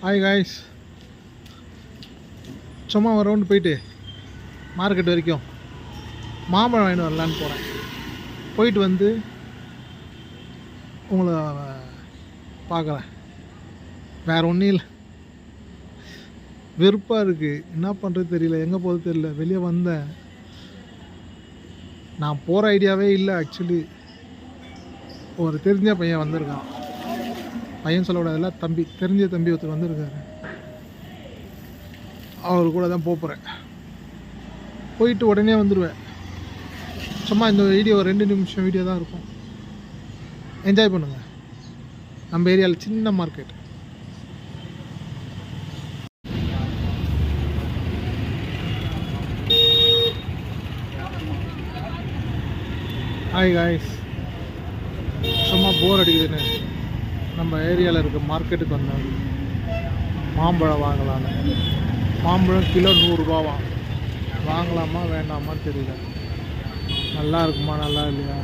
Hi guys, சும்மா ஒரு round போயிட்டு மார்க்கெட் வரைக்கும் மாம்பழம் வாங்கிட்டு வரலான்னு போகிறேன். போயிட்டு வந்து உங்களை பார்க்குறேன். வேறு ஒன்றும் இல்லை, வெறுப்பாக இருக்குது. என்ன பண்ணுறது தெரியல, எங்கே போகிறது தெரியல. வெளியே வந்தேன், நான் போகிற ஐடியாவே இல்லை. ஆக்சுவலி ஒரு தெரிஞ்ச பையன் வந்திருக்கான். பையன் சொல்லக்கூடாதுல்ல, தம்பி, தெரிஞ்ச தம்பி ஒருத்தர் வந்திருக்காரு. அவர் கூட தான் போகிறேன். போயிட்டு உடனே வந்துடுவேன். சும்மா இந்த வீடியோ 2 நிமிஷம் வீடியோ தான் இருக்கும். என்ஜாய் பண்ணுங்கள். நம்ம ஏரியாவில் சின்ன மார்க்கெட். ஹாய் காய்ஸ், சும்மா போர் அடிக்குதுன்னு நம்ம ஏரியாவில் இருக்க மார்க்கெட்டுக்கு வந்தோம். மாம்பழம் வாங்கலான்னு. மாம்பழம் கிலோ 100 ரூபாவா. வாங்கலாமா வேண்டாமான்னு தெரியல. நல்லா இருக்குமா நல்லா இல்லையா?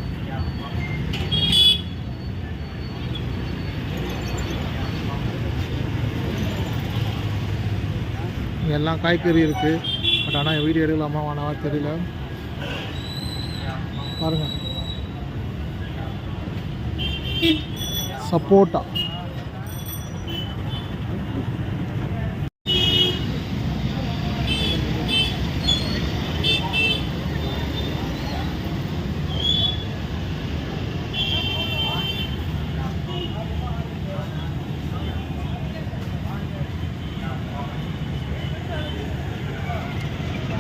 எல்லாம் காய்கறி இருக்குது. பட் ஆனால் வீடியோ எடுக்கலாமா வேணாவா தெரியல. பாருங்கள், சப்போட்டா.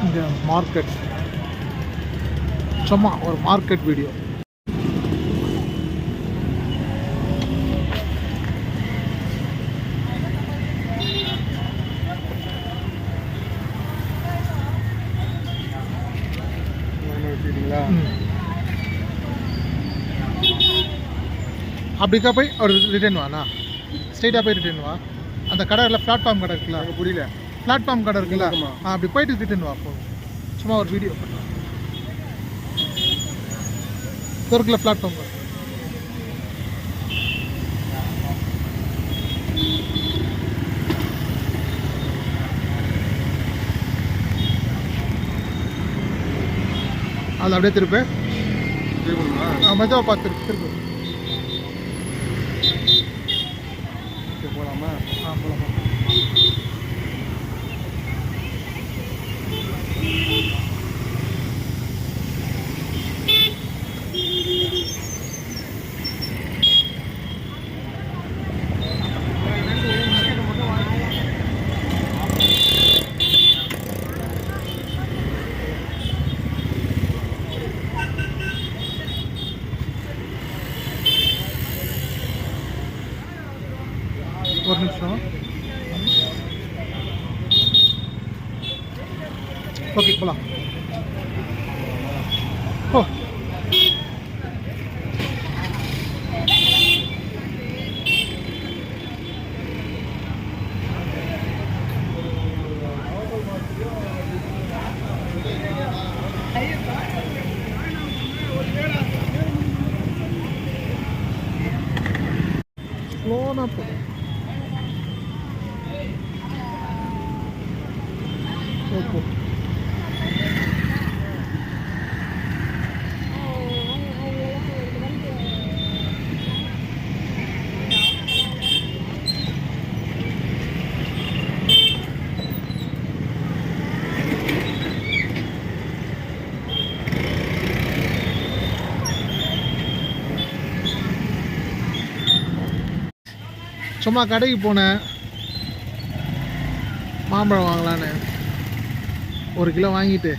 இந்த மார்க்கெட் சும்மா ஒரு மார்க்கெட் வீடியோ. அப்படிக்கா போய் அவர் ரிட்டர்ன் வாண்ணா, ஸ்ட்ரெயிட்டாக போய் ரிட்டர்ன் வா. அந்த கடை இல்லை, பிளாட்ஃபார்ம் கடை இருக்குல்ல, புரியல, பிளாட்ஃபார்ம் கடை இருக்குல்ல, அப்படி போயிட்டு ரிட்டர்ன் வா. போதும், சும்மா ஒரு வீடியோ பண்ணலாம். இருக்குல்ல பிளாட்ஃபார்ம் கடை. அது அப்படியே திருப்பி மெதுவாக பார்த்து திருப்பி போகலாமா? போகலாமா? ஒரு நிமிஷம். ஓகே, போகலாம். ஓ, ஸ்லோனா போதும். ஓகே, சும்மா கடைக்கு போனேன், மாம்பழம் வாங்கலான்னு. 1 கிலோ வாங்கிட்டு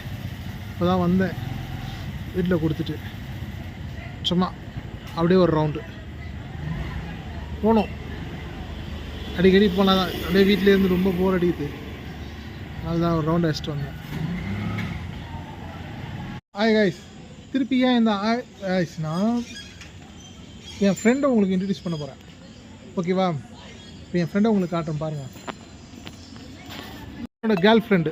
இப்போ தான் வந்தேன். வீட்டில் கொடுத்துட்டு சும்மா அப்படியே ஒரு ரவுண்டு போனோம். அடிக்கடி போனால் தான், அப்படியே வீட்டிலேருந்து ரொம்ப போர் அடிக்குது. அதுதான் ஒரு ரவுண்டு அடிச்சிட்டு வந்தேன். ஹாய் காய்ஸ், திருப்பி ஏன் இந்த ஆய்ஸ்னா என் ஃப்ரெண்டை உங்களுக்கு இன்ட்ரடியூஸ் பண்ண போகிறேன். ஓகேவா? இப்போ என் ஃப்ரெண்டை உங்களுக்கு காட்டுறேன் பாருங்கள். என்னோட கேர்ள் ஃப்ரெண்டு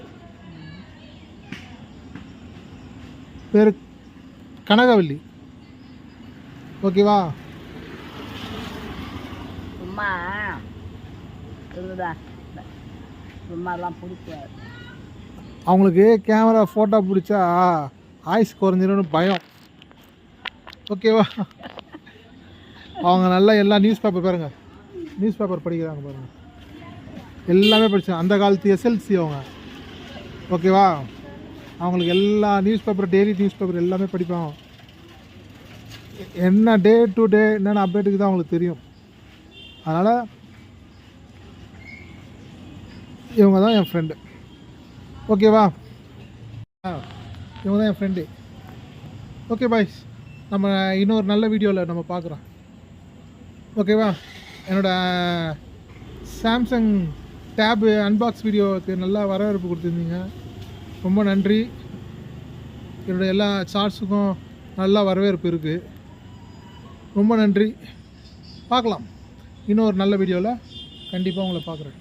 பேர் கனகவல்லி. ஓகேவா? அம்மா இருக்குதா? சும்மாலாம் பிடிக்காது. அவங்களுக்கு கேமரா ஃபோட்டோ பிடிச்சா ஆயுஸ் குறைஞ்சிரும்னு பயம். ஓகேவா? அவங்க நல்லா எல்லா நியூஸ் பேப்பர் பாருங்கள், நியூஸ் பேப்பர் படிக்கிறாங்க பாருங்கள், எல்லாமே படித்தாங்க. அந்த காலத்து எஸ்எல்சி அவங்க. ஓகேவா? அவங்களுக்கு எல்லா news paper, daily news paper எல்லாமே படிப்பாங்க. என்ன டே டு டே என்னென்ன அப்டேட்டுக்கு தான் அவங்களுக்கு தெரியும். அதனால் இவங்க தான் என் ஃப்ரெண்டு. ஓகேவா? இவங்க தான் என் ஃப்ரெண்டு. ஓகே பாய்ஸ், நம்ம இன்னொரு நல்ல வீடியோவில் நம்ம பார்க்குறோம். ஓகேவா? என்னோடய சாம்சங் டேபு அன்பாக்ஸ் வீடியோவுக்கு நல்லா வரவேற்பு கொடுத்துருந்தீங்க, ரொம்ப நன்றி. என்னோடய எல்லா ஷார்ட்ஸுக்கும் நல்லா வரவேற்பு இருக்குது, ரொம்ப நன்றி. பார்க்கலாம், இன்னொரு நல்ல வீடியோவில் கண்டிப்பாக உங்களை பார்க்குறேன்.